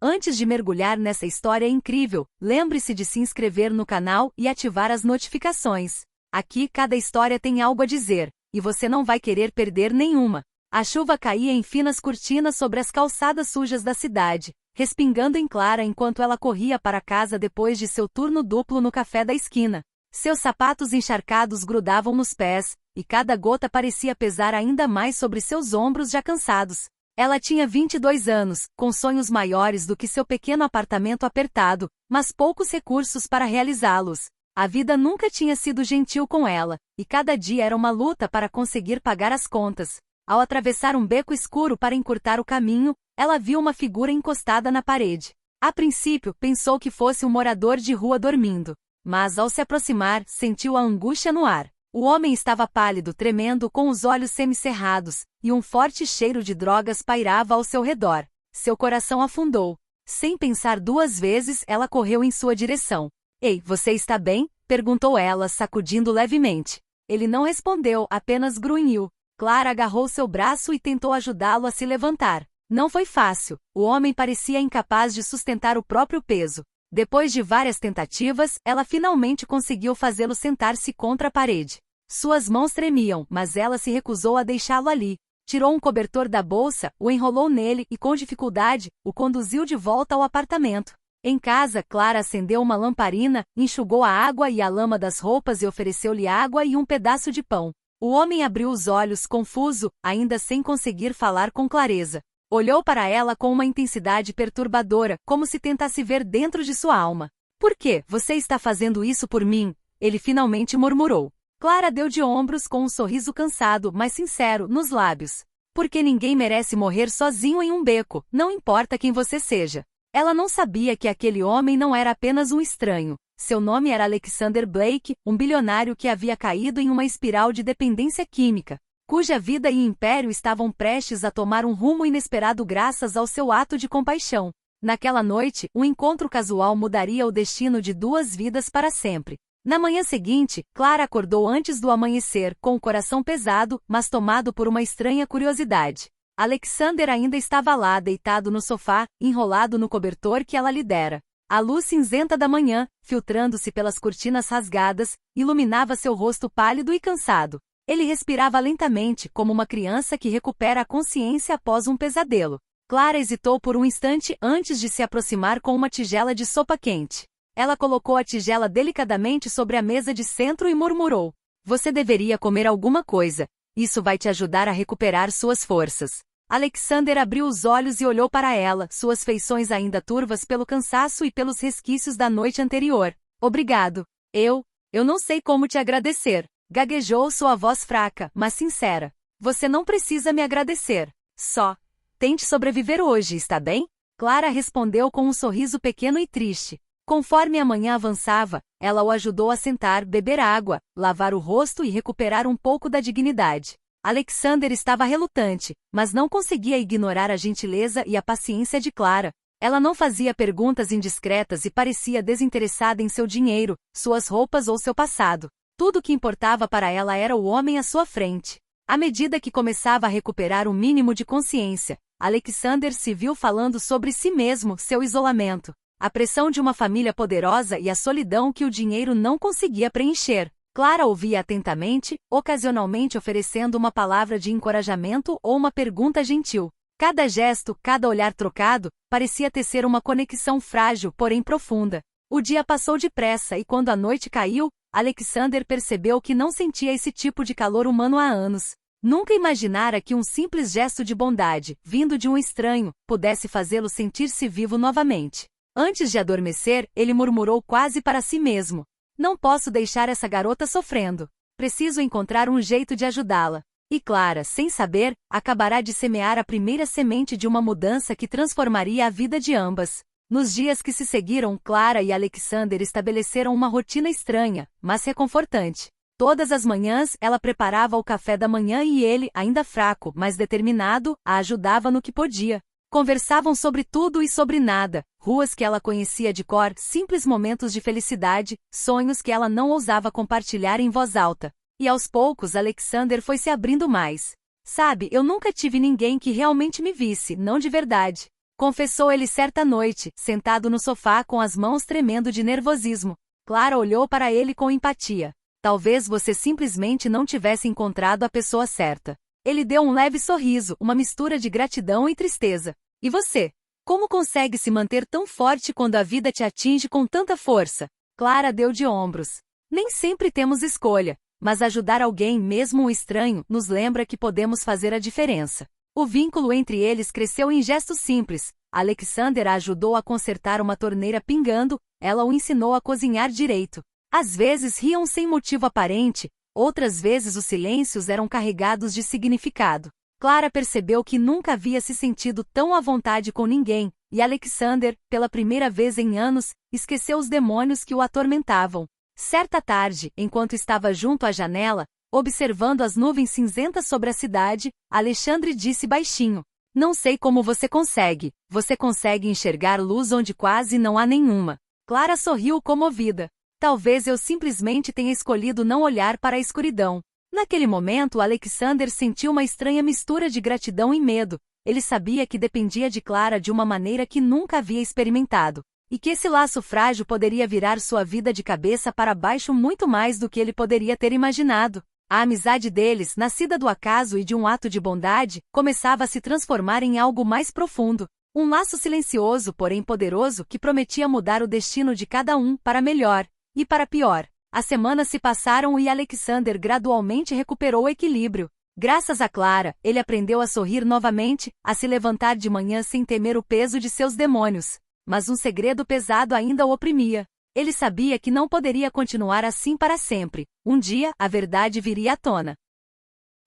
Antes de mergulhar nessa história incrível, lembre-se de se inscrever no canal e ativar as notificações. Aqui cada história tem algo a dizer, e você não vai querer perder nenhuma. A chuva caía em finas cortinas sobre as calçadas sujas da cidade, respingando em Clara enquanto ela corria para casa depois de seu turno duplo no café da esquina. Seus sapatos encharcados grudavam nos pés, e cada gota parecia pesar ainda mais sobre seus ombros já cansados. Ela tinha 22 anos, com sonhos maiores do que seu pequeno apartamento apertado, mas poucos recursos para realizá-los. A vida nunca tinha sido gentil com ela, e cada dia era uma luta para conseguir pagar as contas. Ao atravessar um beco escuro para encurtar o caminho, ela viu uma figura encostada na parede. A princípio, pensou que fosse um morador de rua dormindo, mas ao se aproximar, sentiu a angústia no ar. O homem estava pálido, tremendo, com os olhos semicerrados, e um forte cheiro de drogas pairava ao seu redor. Seu coração afundou. Sem pensar duas vezes, ela correu em sua direção. "Ei, você está bem?" perguntou ela, sacudindo levemente. Ele não respondeu, apenas grunhiu. Clara agarrou seu braço e tentou ajudá-lo a se levantar. Não foi fácil. O homem parecia incapaz de sustentar o próprio peso. Depois de várias tentativas, ela finalmente conseguiu fazê-lo sentar-se contra a parede. Suas mãos tremiam, mas ela se recusou a deixá-lo ali. Tirou um cobertor da bolsa, o enrolou nele e, com dificuldade, o conduziu de volta ao apartamento. Em casa, Clara acendeu uma lamparina, enxugou a água e a lama das roupas e ofereceu-lhe água e um pedaço de pão. O homem abriu os olhos, confuso, ainda sem conseguir falar com clareza. Olhou para ela com uma intensidade perturbadora, como se tentasse ver dentro de sua alma. "Por que você está fazendo isso por mim?" ele finalmente murmurou. Clara deu de ombros com um sorriso cansado, mas sincero, nos lábios. "Porque ninguém merece morrer sozinho em um beco, não importa quem você seja." Ela não sabia que aquele homem não era apenas um estranho. Seu nome era Alexander Blake, um bilionário que havia caído em uma espiral de dependência química, cuja vida e império estavam prestes a tomar um rumo inesperado graças ao seu ato de compaixão. Naquela noite, um encontro casual mudaria o destino de duas vidas para sempre. Na manhã seguinte, Clara acordou antes do amanhecer, com o coração pesado, mas tomado por uma estranha curiosidade. Alexander ainda estava lá, deitado no sofá, enrolado no cobertor que ela lhe dera. A luz cinzenta da manhã, filtrando-se pelas cortinas rasgadas, iluminava seu rosto pálido e cansado. Ele respirava lentamente, como uma criança que recupera a consciência após um pesadelo. Clara hesitou por um instante antes de se aproximar com uma tigela de sopa quente. Ela colocou a tigela delicadamente sobre a mesa de centro e murmurou: "Você deveria comer alguma coisa. Isso vai te ajudar a recuperar suas forças." Alexander abriu os olhos e olhou para ela, suas feições ainda turvas pelo cansaço e pelos resquícios da noite anterior. "Obrigado. Eu não sei como te agradecer." Gaguejou sua voz fraca, mas sincera. "Você não precisa me agradecer. Só tente sobreviver hoje, está bem?" Clara respondeu com um sorriso pequeno e triste. Conforme a manhã avançava, ela o ajudou a sentar, beber água, lavar o rosto e recuperar um pouco da dignidade. Alexander estava relutante, mas não conseguia ignorar a gentileza e a paciência de Clara. Ela não fazia perguntas indiscretas e parecia desinteressada em seu dinheiro, suas roupas ou seu passado. Tudo o que importava para ela era o homem à sua frente. À medida que começava a recuperar um mínimo de consciência, Alexander se viu falando sobre si mesmo, seu isolamento, a pressão de uma família poderosa e a solidão que o dinheiro não conseguia preencher. Clara ouvia atentamente, ocasionalmente oferecendo uma palavra de encorajamento ou uma pergunta gentil. Cada gesto, cada olhar trocado, parecia tecer uma conexão frágil, porém profunda. O dia passou depressa e quando a noite caiu, Alexander percebeu que não sentia esse tipo de calor humano há anos. Nunca imaginara que um simples gesto de bondade, vindo de um estranho, pudesse fazê-lo sentir-se vivo novamente. Antes de adormecer, ele murmurou quase para si mesmo: "Não posso deixar essa garota sofrendo. Preciso encontrar um jeito de ajudá-la." E Clara, sem saber, acabará de semear a primeira semente de uma mudança que transformaria a vida de ambas. Nos dias que se seguiram, Clara e Alexander estabeleceram uma rotina estranha, mas reconfortante. Todas as manhãs, ela preparava o café da manhã e ele, ainda fraco, mas determinado, a ajudava no que podia. Conversavam sobre tudo e sobre nada, ruas que ela conhecia de cor, simples momentos de felicidade, sonhos que ela não ousava compartilhar em voz alta. E aos poucos Alexander foi se abrindo mais. "Sabe, eu nunca tive ninguém que realmente me visse, não de verdade." confessou ele certa noite, sentado no sofá com as mãos tremendo de nervosismo. Clara olhou para ele com empatia. Talvez você simplesmente não tivesse encontrado a pessoa certa. Ele deu um leve sorriso, uma mistura de gratidão e tristeza. E você? Como consegue se manter tão forte quando a vida te atinge com tanta força? Clara deu de ombros. Nem sempre temos escolha, mas ajudar alguém, mesmo um estranho, nos lembra que podemos fazer a diferença. O vínculo entre eles cresceu em gestos simples. Alexander a ajudou a consertar uma torneira pingando, ela o ensinou a cozinhar direito. Às vezes riam sem motivo aparente, outras vezes os silêncios eram carregados de significado. Clara percebeu que nunca havia se sentido tão à vontade com ninguém, e Alexander, pela primeira vez em anos, esqueceu os demônios que o atormentavam. Certa tarde, enquanto estava junto à janela, observando as nuvens cinzentas sobre a cidade, Alexandre disse baixinho: "Não sei como você consegue enxergar luz onde quase não há nenhuma." Clara sorriu comovida. Talvez eu simplesmente tenha escolhido não olhar para a escuridão. Naquele momento, Alexander sentiu uma estranha mistura de gratidão e medo. Ele sabia que dependia de Clara de uma maneira que nunca havia experimentado, e que esse laço frágil poderia virar sua vida de cabeça para baixo muito mais do que ele poderia ter imaginado. A amizade deles, nascida do acaso e de um ato de bondade, começava a se transformar em algo mais profundo. Um laço silencioso, porém poderoso, que prometia mudar o destino de cada um para melhor e para pior. As semanas se passaram e Alexander gradualmente recuperou o equilíbrio. Graças a Clara, ele aprendeu a sorrir novamente, a se levantar de manhã sem temer o peso de seus demônios. Mas um segredo pesado ainda o oprimia. Ele sabia que não poderia continuar assim para sempre. Um dia, a verdade viria à tona.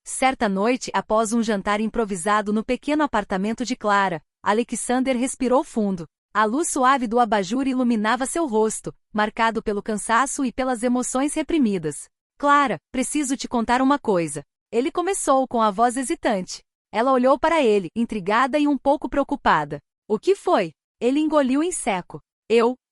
Certa noite, após um jantar improvisado no pequeno apartamento de Clara, Alexander respirou fundo. A luz suave do abajur iluminava seu rosto, marcado pelo cansaço e pelas emoções reprimidas. "Clara, preciso te contar uma coisa." Ele começou com a voz hesitante. Ela olhou para ele, intrigada e um pouco preocupada. "O que foi?" Ele engoliu em seco.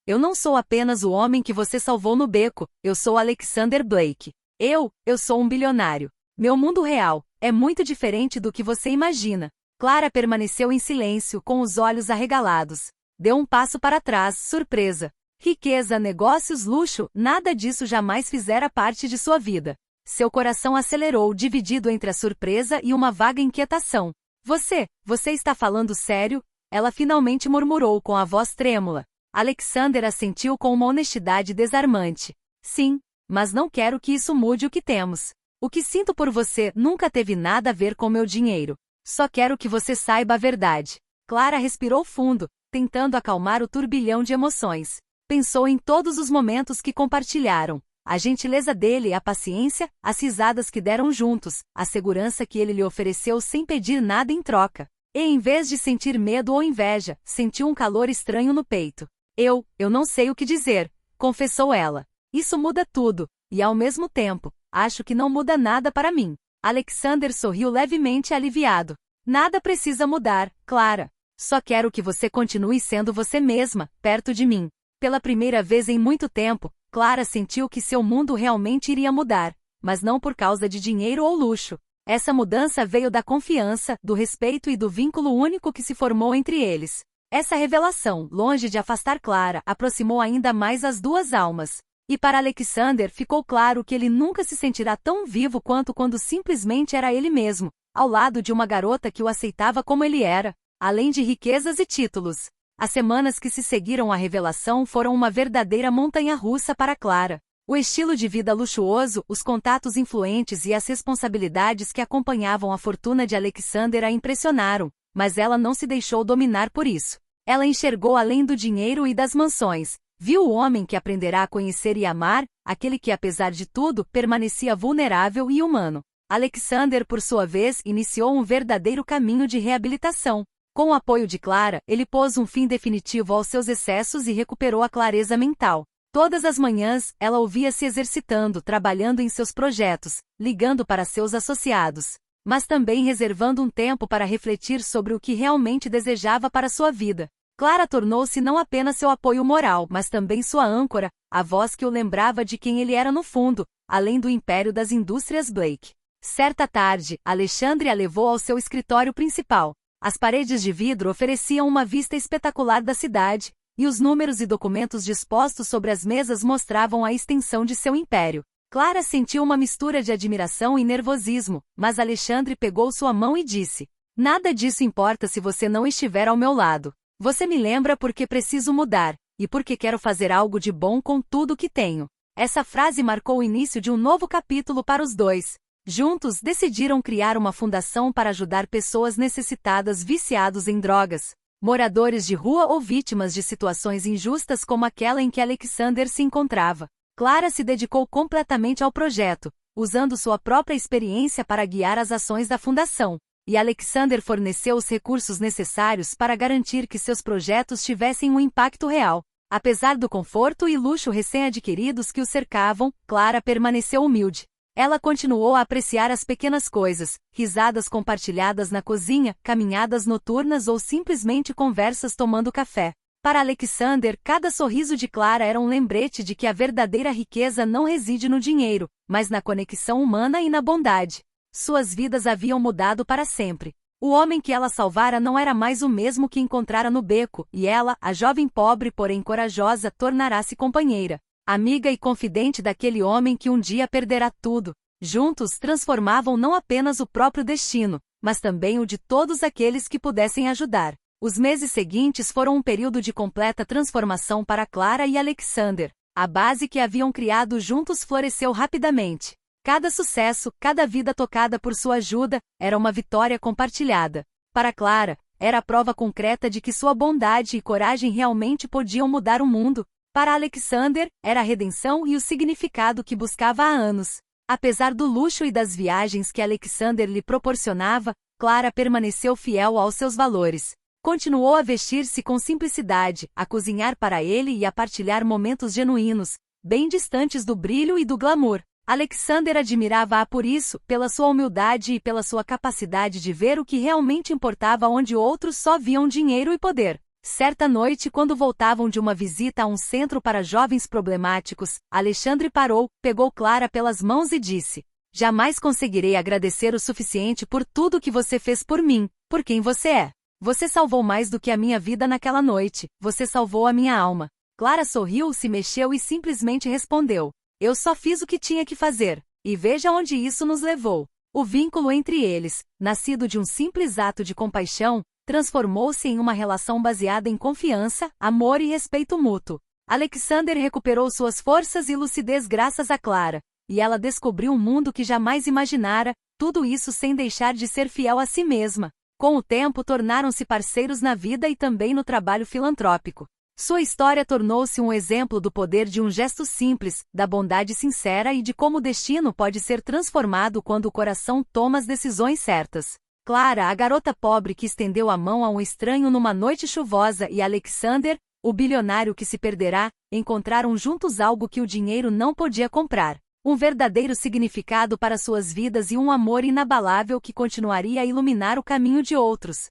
Eu não sou apenas o homem que você salvou no beco, eu sou Alexander Blake. Eu sou um bilionário. Meu mundo real é muito diferente do que você imagina." Clara permaneceu em silêncio, com os olhos arregalados. Deu um passo para trás, surpresa. Riqueza, negócios, luxo, nada disso jamais fizera parte de sua vida. Seu coração acelerou, dividido entre a surpresa e uma vaga inquietação. Você está falando sério?" Ela finalmente murmurou com a voz trêmula. Alexander assentiu com uma honestidade desarmante. "Sim, mas não quero que isso mude o que temos. O que sinto por você nunca teve nada a ver com meu dinheiro. Só quero que você saiba a verdade." Clara respirou fundo, tentando acalmar o turbilhão de emoções. Pensou em todos os momentos que compartilharam. A gentileza dele, a paciência, as risadas que deram juntos, a segurança que ele lhe ofereceu sem pedir nada em troca. E em vez de sentir medo ou inveja, sentiu um calor estranho no peito. Eu não sei o que dizer", confessou ela. "Isso muda tudo, e ao mesmo tempo, acho que não muda nada para mim." Alexander sorriu levemente aliviado. "Nada precisa mudar, Clara. Só quero que você continue sendo você mesma, perto de mim." Pela primeira vez em muito tempo, Clara sentiu que seu mundo realmente iria mudar, mas não por causa de dinheiro ou luxo. Essa mudança veio da confiança, do respeito e do vínculo único que se formou entre eles. Essa revelação, longe de afastar Clara, aproximou ainda mais as duas almas. E para Alexander ficou claro que ele nunca se sentirá tão vivo quanto quando simplesmente era ele mesmo, ao lado de uma garota que o aceitava como ele era, além de riquezas e títulos. As semanas que se seguiram à revelação foram uma verdadeira montanha-russa para Clara. O estilo de vida luxuoso, os contatos influentes e as responsabilidades que acompanhavam a fortuna de Alexander a impressionaram, mas ela não se deixou dominar por isso. Ela enxergou além do dinheiro e das mansões. Viu o homem que aprenderá a conhecer e amar, aquele que apesar de tudo, permanecia vulnerável e humano. Alexander, por sua vez, iniciou um verdadeiro caminho de reabilitação. Com o apoio de Clara, ele pôs um fim definitivo aos seus excessos e recuperou a clareza mental. Todas as manhãs, ela o via se exercitando, trabalhando em seus projetos, ligando para seus associados, mas também reservando um tempo para refletir sobre o que realmente desejava para sua vida. Clara tornou-se não apenas seu apoio moral, mas também sua âncora, a voz que o lembrava de quem ele era no fundo, além do império das indústrias Blake. Certa tarde, Alexandre a levou ao seu escritório principal. As paredes de vidro ofereciam uma vista espetacular da cidade, e os números e documentos dispostos sobre as mesas mostravam a extensão de seu império. Clara sentiu uma mistura de admiração e nervosismo, mas Alexandre pegou sua mão e disse: "Nada disso importa se você não estiver ao meu lado. Você me lembra porque preciso mudar, e porque quero fazer algo de bom com tudo que tenho." Essa frase marcou o início de um novo capítulo para os dois. Juntos, decidiram criar uma fundação para ajudar pessoas necessitadas viciados em drogas, moradores de rua ou vítimas de situações injustas como aquela em que Alexander se encontrava. Clara se dedicou completamente ao projeto, usando sua própria experiência para guiar as ações da fundação, e Alexander forneceu os recursos necessários para garantir que seus projetos tivessem um impacto real. Apesar do conforto e luxo recém-adquiridos que o cercavam, Clara permaneceu humilde. Ela continuou a apreciar as pequenas coisas, risadas compartilhadas na cozinha, caminhadas noturnas ou simplesmente conversas tomando café. Para Alexander, cada sorriso de Clara era um lembrete de que a verdadeira riqueza não reside no dinheiro, mas na conexão humana e na bondade. Suas vidas haviam mudado para sempre. O homem que ela salvara não era mais o mesmo que encontrara no beco, e ela, a jovem pobre porém corajosa, tornará-se companheira, amiga e confidente daquele homem que um dia perderá tudo. Juntos transformavam não apenas o próprio destino, mas também o de todos aqueles que pudessem ajudar. Os meses seguintes foram um período de completa transformação para Clara e Alexander. A base que haviam criado juntos floresceu rapidamente. Cada sucesso, cada vida tocada por sua ajuda, era uma vitória compartilhada. Para Clara, era a prova concreta de que sua bondade e coragem realmente podiam mudar o mundo. Para Alexander, era a redenção e o significado que buscava há anos. Apesar do luxo e das viagens que Alexander lhe proporcionava, Clara permaneceu fiel aos seus valores. Continuou a vestir-se com simplicidade, a cozinhar para ele e a partilhar momentos genuínos, bem distantes do brilho e do glamour. Alexander admirava-a por isso, pela sua humildade e pela sua capacidade de ver o que realmente importava onde outros só viam dinheiro e poder. Certa noite, quando voltavam de uma visita a um centro para jovens problemáticos, Alexandre parou, pegou Clara pelas mãos e disse: "Jamais conseguirei agradecer o suficiente por tudo que você fez por mim, por quem você é. Você salvou mais do que a minha vida naquela noite, você salvou a minha alma." Clara sorriu, se mexeu e simplesmente respondeu: "Eu só fiz o que tinha que fazer, e veja onde isso nos levou." O vínculo entre eles, nascido de um simples ato de compaixão, transformou-se em uma relação baseada em confiança, amor e respeito mútuo. Alexander recuperou suas forças e lucidez graças a Clara, e ela descobriu um mundo que jamais imaginara, tudo isso sem deixar de ser fiel a si mesma. Com o tempo tornaram-se parceiros na vida e também no trabalho filantrópico. Sua história tornou-se um exemplo do poder de um gesto simples, da bondade sincera e de como o destino pode ser transformado quando o coração toma as decisões certas. Clara, a garota pobre que estendeu a mão a um estranho numa noite chuvosa, e Alexander, o bilionário que se perderá, encontraram juntos algo que o dinheiro não podia comprar. Um verdadeiro significado para suas vidas e um amor inabalável que continuaria a iluminar o caminho de outros.